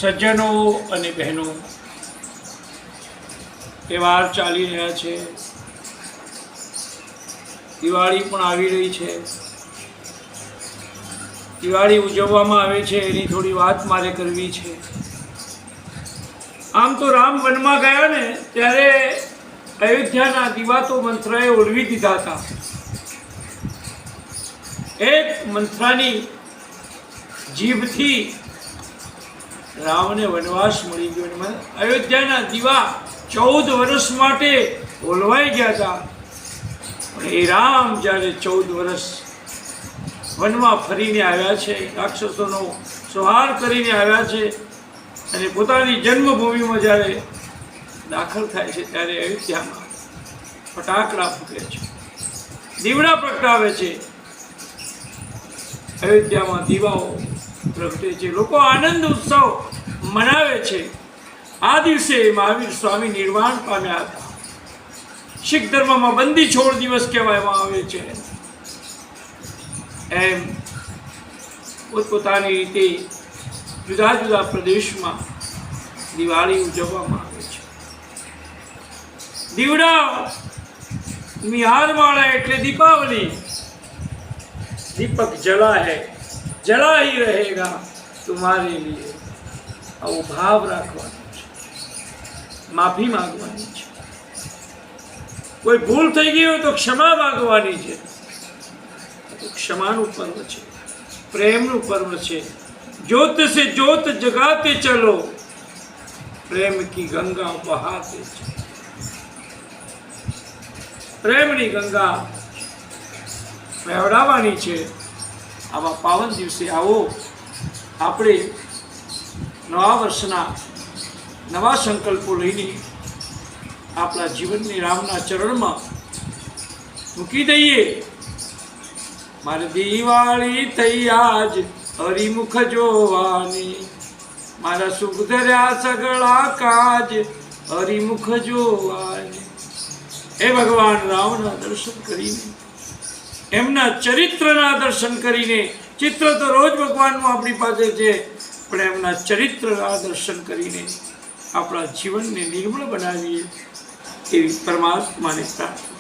સજ્જનો અને બહેનો, તહેવાર ચાલી રહ્યા છે, દિવાળી પણ આવી રહી છે. દિવાળી ઉજવવામાં આવે છે એની થોડી વાત મારે કરવી છે. આમ તો રામ વનમાં ગયા ને ત્યારે અયોધ્યાના દીવા તો મંત્રએ ઓળવી દીધા હતા. એક મંત્રાની જીભથી રામને વનવાસ મળી ગયો. અયોધ્યાના દીવા 14 વર્ષ માટે ઓલવાઈ ગયા હતા. પણ એ રામ જ્યારે 14 વર્ષ વનમાં ફરીને આવ્યા છે, રાક્ષસોનો સંહાર કરીને આવ્યા છે અને પોતાની જન્મભૂમિમાં જ્યારે દાખલ થાય છે ત્યારે અયોધ્યામાં ફટાકડા ફૂટે છે, દીવડા પ્રગટાવે છે, અયોધ્યામાં દીવાઓ પ્રગટે છે, લોકો આનંદ ઉત્સવ મનાવે છે. આ દિવસે મહાવીર સ્વામી નિર્વાણ પામ્યા હતા. શીખ ધર્મમાં બંદી છોડ દિવસ કહેવામાં આવે છે. એમ પોતપોતાની રીતે જુદા જુદા પ્રદેશમાં દિવાળી ઉજવવામાં આવે છે. દીવડા નિહારવાળા એટલે દીપાવલી. દીપક જલા હૈ, જલા ही रहेगा तुम्हारे लिए. આવો ભાવ રાખવાનો છે, માફી માંગવાની છે. કોઈ ભૂલ થઈ ગઈ હોય તો ક્ષમા માંગવાની છે. ક્ષમાનું પર્વ છે, પ્રેમનું પર્વ છે. જ્યોત સે જ્યોત જગાતે ચલો, પ્રેમ કી ગંગા બહાતે ચલો. પ્રેમની ગંગા વહેવડાવવાની છે. આવા પાવન દિવસે આવો આપણે નવા વર્ષના નવા સંકલ્પો લઈને આપણા જીવનને રામના ચરણમાં મૂકી દઈએ. મારે દિવાળી થઈ આજ હરિમુખ જોવાની, મારા સુખ ધર્યા સગળા કાજ હરિમુખ જોવાની. હે ભગવાન રામના દર્શન કરીને, એમના ચરિત્રના દર્શન કરીને, ચિત્ર તો રોજ ભગવાનનું આપણી પાસે છે, પણ એમના ચરિત્રના દર્શન કરીને આપણા જીવનને નિર્મળ બનાવીએ એવી પરમાત્માને પ્રાર્થના.